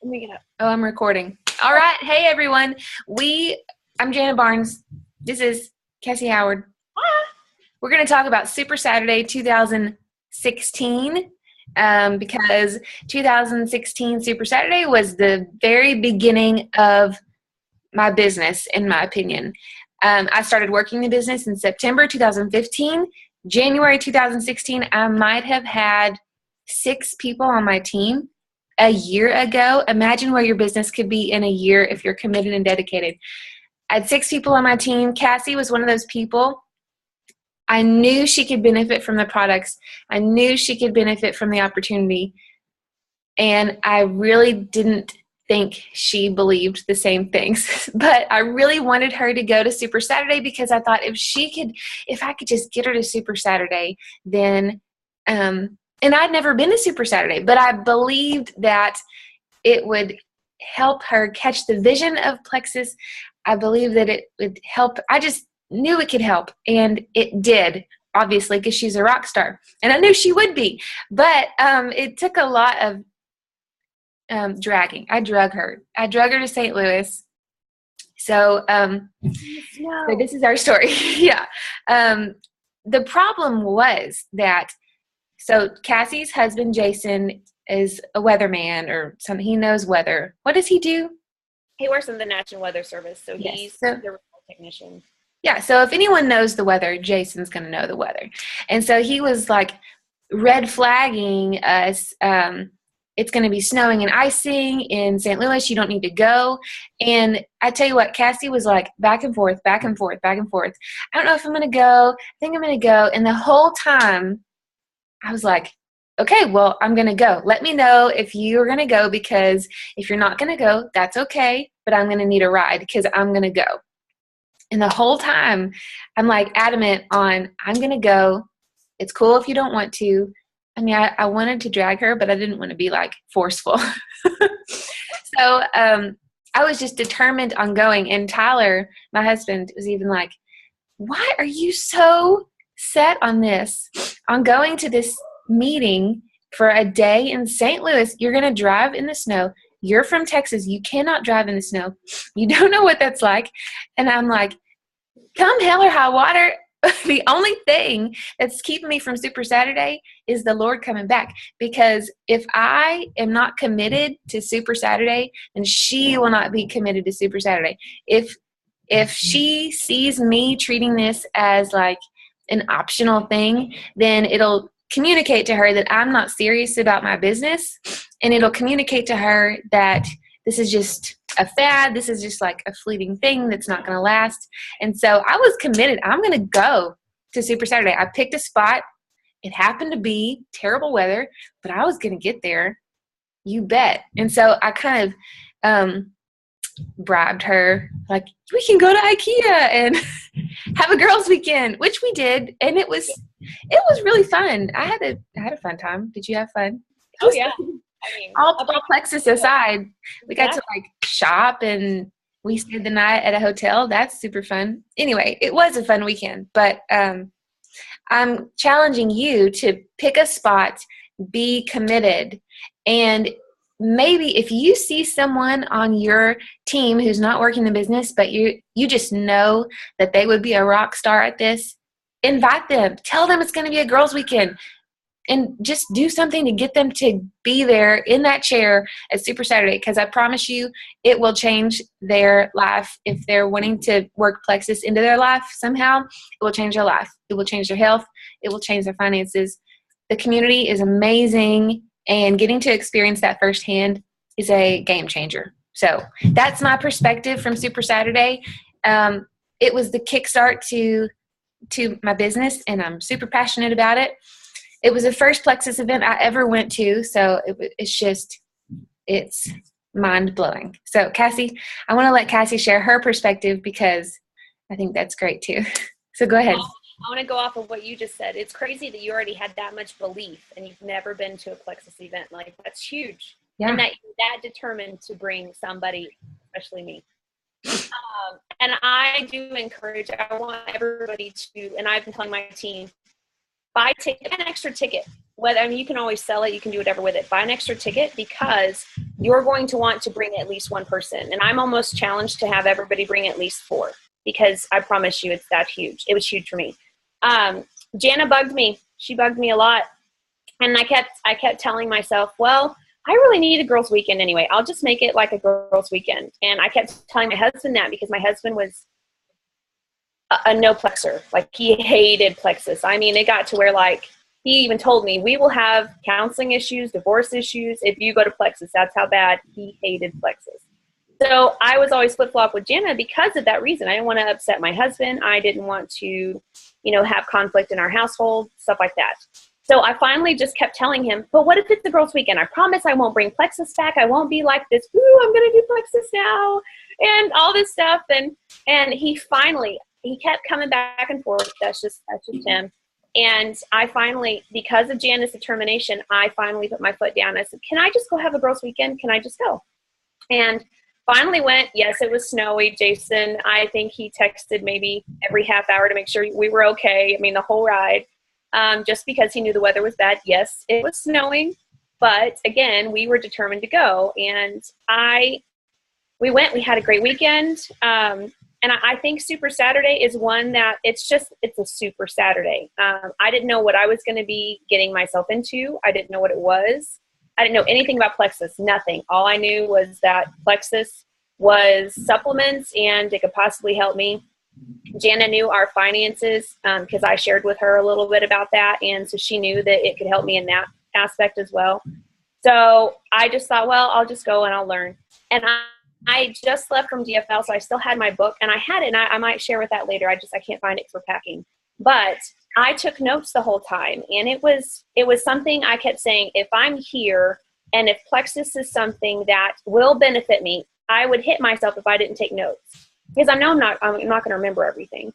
Let me get up. Oh, I'm recording. All right. Hey, everyone. I'm Jana Barnes. This is Cassie Howard. We're going to talk about Super Saturday 2016 because 2016 Super Saturday was the very beginning of my business, in my opinion. I started working the business in September 2015. January 2016, I might have had 6 people on my team. A year ago, imagine where your business could be in a year if you're committed and dedicated. I had 6 people on my team. Cassie was one of those people. I knew she could benefit from the products. I knew she could benefit from the opportunity. And I really didn't think she believed the same things. But I really wanted her to go to Super Saturday because I thought if I could just get her to Super Saturday, then and I'd never been to Super Saturday, but I believed that it would help her catch the vision of Plexus. I believe that it would help. I just knew it could help, and it did, obviously, because she's a rock star, and I knew she would be. But it took a lot of dragging. I drug her to St. Louis. So this is our story. Yeah. The problem was that, so Cassie's husband, Jason, is a weatherman or something. He knows weather. What does he do? He works in the National Weather Service, so Yes. he's the remote technician. Yeah, so if anyone knows the weather, Jason's going to know the weather. And so he was like red flagging us. It's going to be snowing and icing in St. Louis. You don't need to go. And I tell you what, Cassie was like back and forth, back and forth, back and forth. I don't know if I'm going to go. I think I'm going to go. And the whole time I was like, okay, well, I'm going to go. Let me know if you're going to go, because if you're not going to go, that's okay. But I'm going to need a ride because I'm going to go. And the whole time I'm like adamant on, I'm going to go. It's cool if you don't want to. I mean, I wanted to drag her, but I didn't want to be like forceful. So I was just determined on going. And Tyler, my husband, was even like, why are you so set on this, on going to this meeting for a day in St. Louis? You're going to drive in the snow. You're from Texas. You cannot drive in the snow. You don't know what that's like. And I'm like, come hell or high water. The only thing that's keeping me from Super Saturday is the Lord coming back. Because if I am not committed to Super Saturday, then she will not be committed to Super Saturday. If she sees me treating this as like an optional thing, then it'll communicate to her that I'm not serious about my business, and it'll communicate to her that this is just a fad. This is just like a fleeting thing that's not going to last. And so I was committed. I'm going to go to Super Saturday. I picked a spot. It happened to be terrible weather, but I was going to get there. You bet. And so I kind of bribed her, like, we can go to IKEA and have a girls' weekend, which we did, and it was really fun. I had a fun time. Did you have fun? Oh yeah. I mean, all Plexus aside, we got to like shop, and we stayed the night at a hotel. That's super fun. Anyway, it was a fun weekend, but I'm challenging you to pick a spot, be committed, and maybe if you see someone on your team who's not working the business, but you just know that they would be a rock star at this, invite them. Tell them it's going to be a girls' weekend. And just do something to get them to be there in that chair at Super Saturday, because I promise you it will change their life. If they're wanting to work Plexus into their life somehow, it will change their life. It will change their health. It will change their finances. The community is amazing, and getting to experience that firsthand is a game changer. So that's my perspective from Super Saturday. It was the kickstart to my business, and I'm super passionate about it. It was the first Plexus event I ever went to, so it's mind-blowing. So Cassie, I want to let Cassie share her perspective because I think that's great too. So go ahead. I want to go off of what you just said. It's crazy that you already had that much belief and you've never been to a Plexus event. Like, that's huge. Yeah. And that you're that determined to bring somebody, especially me. And I do encourage, I want everybody to, and I've been telling my team, buy an extra ticket. whether, I mean, you can always sell it, you can do whatever with it. Buy an extra ticket because you're going to want to bring at least one person. And I'm almost challenged to have everybody bring at least 4 because I promise you it's that huge. It was huge for me. Jana bugged me. She bugged me a lot. And I kept telling myself, well, I really need a girls' weekend anyway. I'll just make it like a girls' weekend. And I kept telling my husband that because my husband was a no plexer. Like, he hated Plexus. I mean, it got to where, like, he even told me, we will have counseling issues, divorce issues if you go to Plexus. That's how bad he hated Plexus. So I was always flip-flop with Jana because of that reason. I didn't want to upset my husband. I didn't want to, have conflict in our household, stuff like that. So I finally just kept telling him, but what if it's the girls' weekend? I promise I won't bring Plexus back. I won't be like this, ooh, I'm going to do Plexus now, and all this stuff. And he kept coming back and forth. That's just him. And I finally, because of Jana's determination, I finally put my foot down. I said, can I just go have a girls' weekend? Can I just go? And finally went. Yes, it was snowy. Jason, I think he texted maybe every half hour to make sure we were okay. I mean, the whole ride. Just because he knew the weather was bad. Yes, it was snowing, but again, we were determined to go, and we went. We had a great weekend, and I think Super Saturday is one that it's a Super Saturday. I didn't know what I was going to be getting myself into. I didn't know what it was. I didn't know anything about Plexus. Nothing. All I knew was that Plexus was supplements, and it could possibly help me. Jana knew our finances because I shared with her a little bit about that, and so she knew that it could help me in that aspect as well. So I just thought, well, I'll just go and I'll learn. And I just left from DFL, so I still had my book, and I had it, and I might share with that later. I can't find it for packing. But I took notes the whole time, and it was something I kept saying, if I'm here and if Plexus is something that will benefit me, I would hit myself if I didn't take notes. Because I know I'm not going to remember everything.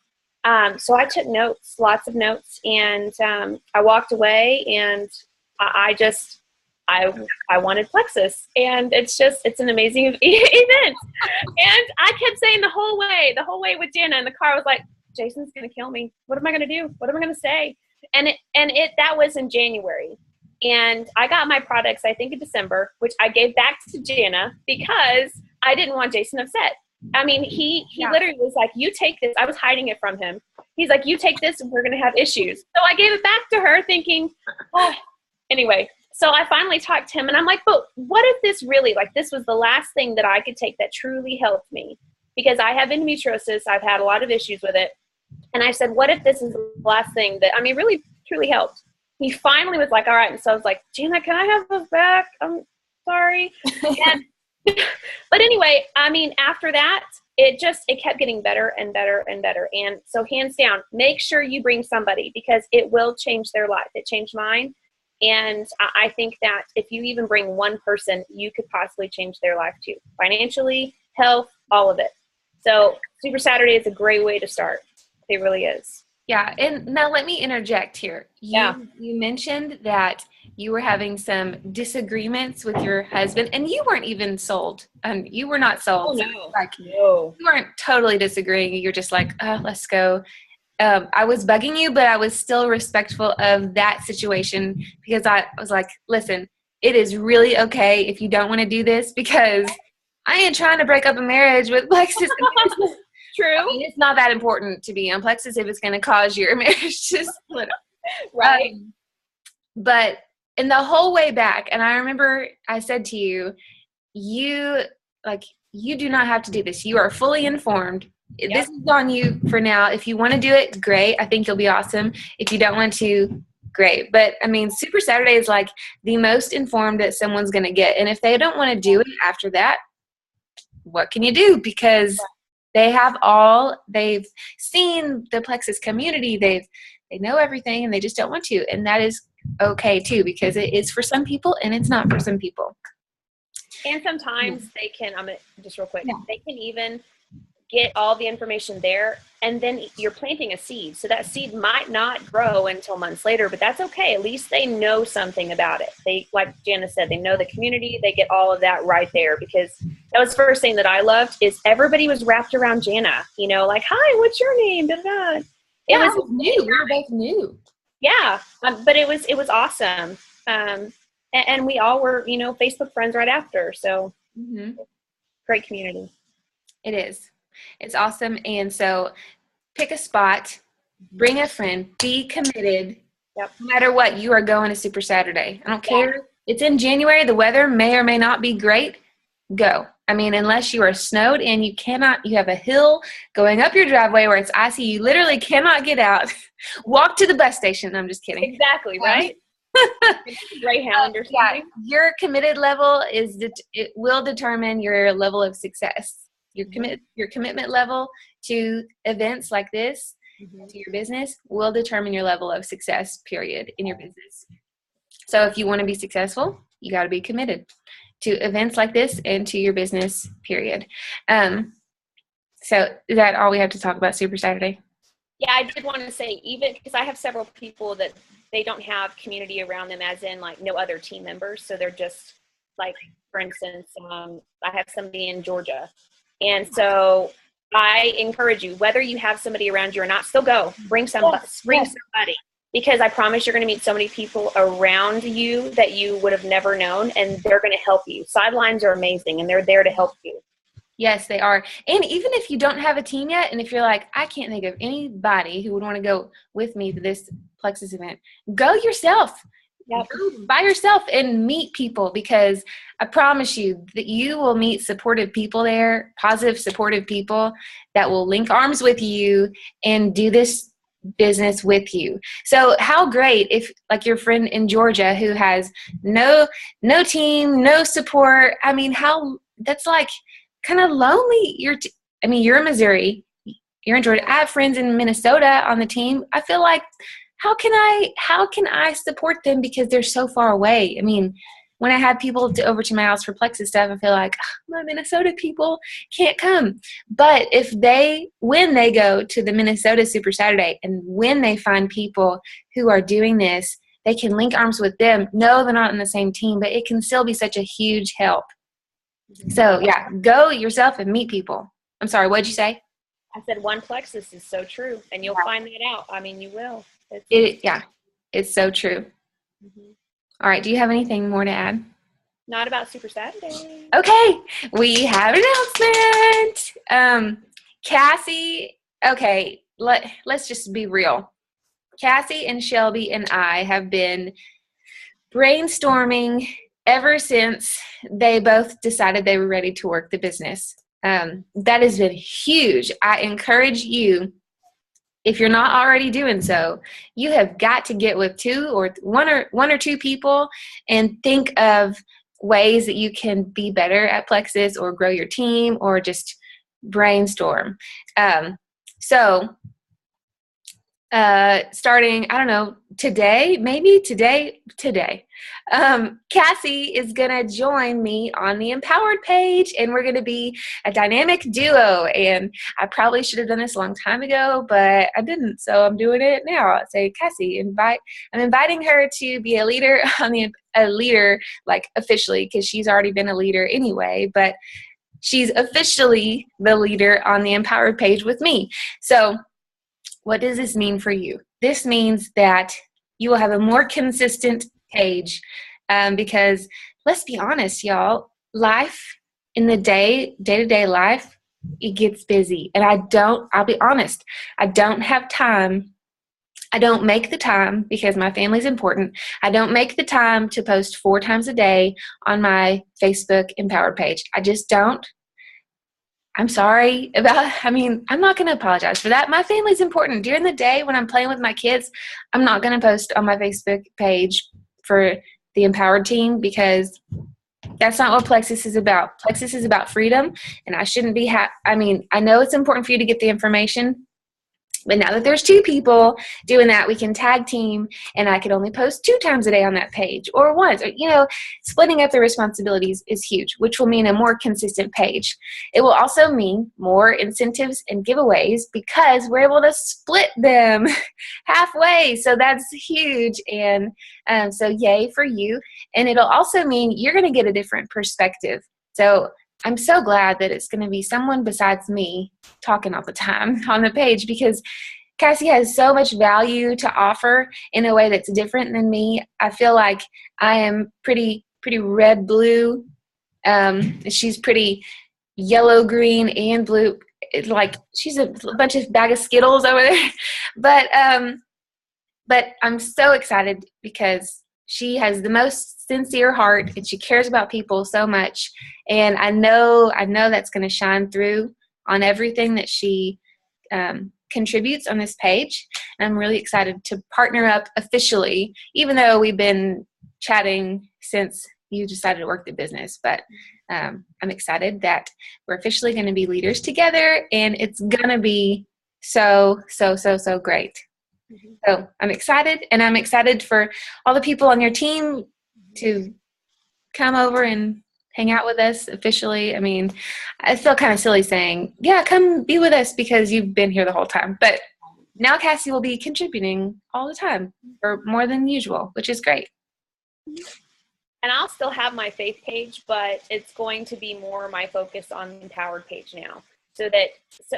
So I took notes, lots of notes, and I walked away, and I wanted Plexus, and it's an amazing event. And I kept saying the whole way with Jana in the car, I was like, Jason's going to kill me. What am I going to do? What am I going to say? And that was in January. And I got my products, I think in December, which I gave back to Jana because I didn't want Jason upset. I mean, he literally was like, you take this. I was hiding it from him. He's like, you take this and we're going to have issues. So I gave it back to her thinking, anyway. So I finally talked to him, and I'm like, but what if this really, like, this was the last thing that I could take that truly helped me? Because I have endometriosis. I've had a lot of issues with it. And I said, what if this is the last thing that, really, truly helped? He finally was like, all right. And so I was like, Jana, can I have those back? I'm sorry. But anyway, after that, it kept getting better and better and better. And so hands down, make sure you bring somebody because it will change their life. It changed mine. And I think that if you even bring one person, you could possibly change their life too. Financially, health, all of it. So Super Saturday is a great way to start. It really is. Yeah. And now let me interject here. You mentioned that you were having some disagreements with your husband, and you weren't even sold. You were not sold. Oh, no. You weren't totally disagreeing. You're just like, let's go. I was bugging you, but I was still respectful of that situation because I was like, listen, it is really okay if you don't want to do this because I ain't trying to break up a marriage with Plexus. True. It's not that important to be on Plexus if it's going to cause your marriage to split up. Right. But in the whole way back, and I remember I said to you, you do not have to do this. You are fully informed. Yep. This is on you for now. If you want to do it, great. I think you'll be awesome. If you don't want to, great. But Super Saturday is like the most informed that someone's going to get. And if they don't want to do it after that, what can you do? Because they've seen the Plexus community. They know everything and they just don't want to. And that is okay too, because it is for some people and it's not for some people. And sometimes they can, just real quick, they can even get all the information there, and then you're planting a seed. So that seed might not grow until months later, but that's okay. At least they know something about it. They, like Jana said, they know the community. They get all of that right there, because that was the first thing that I loved is everybody was wrapped around Jana, like, hi, what's your name? Da-da-da. It was new. We were both new. Yeah, but it was awesome. And we all were, Facebook friends right after. So great community. It is. It's awesome. And so pick a spot, bring a friend, be committed. Yep. No matter what, you are going to Super Saturday. I don't care. It's in January. The weather may or may not be great. Go. I mean, unless you are snowed and you have a hill going up your driveway where it's icy, you literally cannot get out. Walk to the bus station. I'm just kidding. Exactly, right? Greyhound or something. Yeah, your committed level it will determine your level of success. Your commitment level to events like this, to your business, will determine your level of success, period, in your business. So if you want to be successful, you got to be committed to events like this and to your business, period. So is that all we have to talk about Super Saturday? Yeah, I did want to say, even because I have several people that they don't have community around them, as in like no other team members. So they're just like, for instance, I have somebody in Georgia. And so I encourage you, whether you have somebody around you or not, still go. Bring somebody. Because I promise you're going to meet so many people around you that you would have never known, and they're going to help you. Sidelines are amazing, and they're there to help you. Yes, they are. And even if you don't have a team yet, and if you're like, I can't think of anybody who would want to go with me to this Plexus event, go yourself. Yep. Go by yourself and meet people, because I promise you that you will meet supportive people there, positive, supportive people that will link arms with you and do this business with you. So how great if, like, your friend in Georgia who has no team, no support. I mean, that's like kind of lonely. You're in Missouri, you're in Georgia. I have friends in Minnesota on the team. I feel like, how can I support them because they're so far away? I mean, when I have people over to my house for Plexus stuff, I feel like my Minnesota people can't come. But when they go to the Minnesota Super Saturday, and when they find people who are doing this, they can link arms with them. No, they're not in the same team, but it can still be such a huge help. So yeah, go yourself and meet people. I'm sorry, what'd you say? I said one Plexus is so true, and you'll find that out. I mean, you will. It's so true. All right, do you have anything more to add? Not about Super Saturday. Okay, we have an announcement. Cassie, okay, let's just be real. Cassie and Shelby and I have been brainstorming ever since they both decided they were ready to work the business. That has been huge. I encourage you, if you're not already doing so, you have got to get with one or two people and think of ways that you can be better at Plexus, or grow your team, or just brainstorm. Starting, I don't know, today, Cassie is going to join me on the Empowered page, and we're going to be a dynamic duo. And I probably should have done this a long time ago, but I didn't, so I'm doing it now. I say, Cassie, I'm inviting her to be a leader like officially, because she's already been a leader anyway, but she's officially the leader on the Empowered page with me. So what does this mean for you? This means that you will have a more consistent page, because let's be honest, y'all, life in the day-to-day life, it gets busy. And I'll be honest, I don't have time. I don't make the time, because my family's important. I don't make the time to post 4 times a day on my Facebook Empowered page. I just don't. I'm sorry I'm not going to apologize for that. My family's important. During the day when I'm playing with my kids, I'm not going to post on my Facebook page for the Empowered team, because that's not what Plexus is about. Plexus is about freedom, and I shouldn't be I know it's important for you to get the information, but now that there's 2 people doing that, we can tag team, and I could only post 2 times a day on that page, or once. Or, splitting up the responsibilities is huge, which will mean a more consistent page. It will also mean more incentives and giveaways, because we're able to split them halfway. So that's huge. And so yay for you. And it'll also mean you're going to get a different perspective. So I'm so glad that it's going to be someone besides me talking all the time on the page, because Cassie has so much value to offer in a way that's different than me. I feel like I am pretty red blue. She's pretty yellow, green, and blue. It's like she's a bunch of bag of Skittles over there. But I'm so excited because she has the most sincere heart and she cares about people so much. And I know that's going to shine through on everything that she contributes on this page. And I'm really excited to partner up officially, even though we've been chatting since you decided to work the business. But I'm excited that we're officially going to be leaders together, and it's going to be so great. So I'm excited, and I'm excited for all the people on your team to come over and hang out with us officially. I mean, I feel kind of silly saying, yeah, come be with us because you've been here the whole time. But now Cassie will be contributing all the time or more than usual, which is great. And I'll still have my faith page, but it's going to be more my focus on the empowered page now. So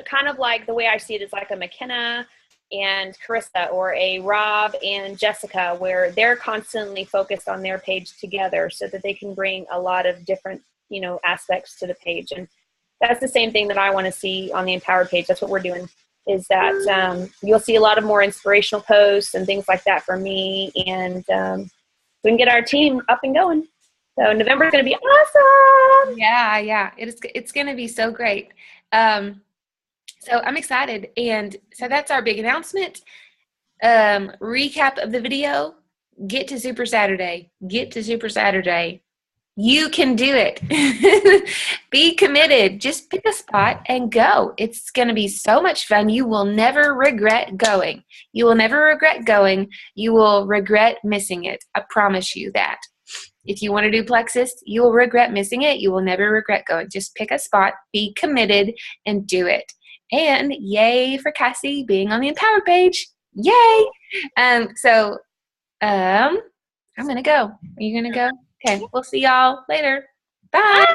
kind of like the way I see it is like a McKenna and Carissa, or a Rob and Jessica, where they're constantly focused on their page together so that they can bring a lot of different, aspects to the page. And that's the same thing that I want to see on the empowered page. That's what we're doing, is that you'll see a lot of more inspirational posts and things like that from me. And we can get our team up and going. So November is going to be awesome. Yeah. It's going to be so great. So I'm excited. And so that's our big announcement. Recap of the video. Get to Super Saturday. You can do it. Be committed. Just pick a spot and go. It's going to be so much fun. You will never regret going. You will regret missing it. I promise you that. If you want to do Plexus, you will regret missing it. You will never regret going. Just pick a spot, be committed, and do it. And yay for Cassie being on the Empowered page. Yay! So I'm going to go. Are you going to go? Okay, we'll see y'all later. Bye.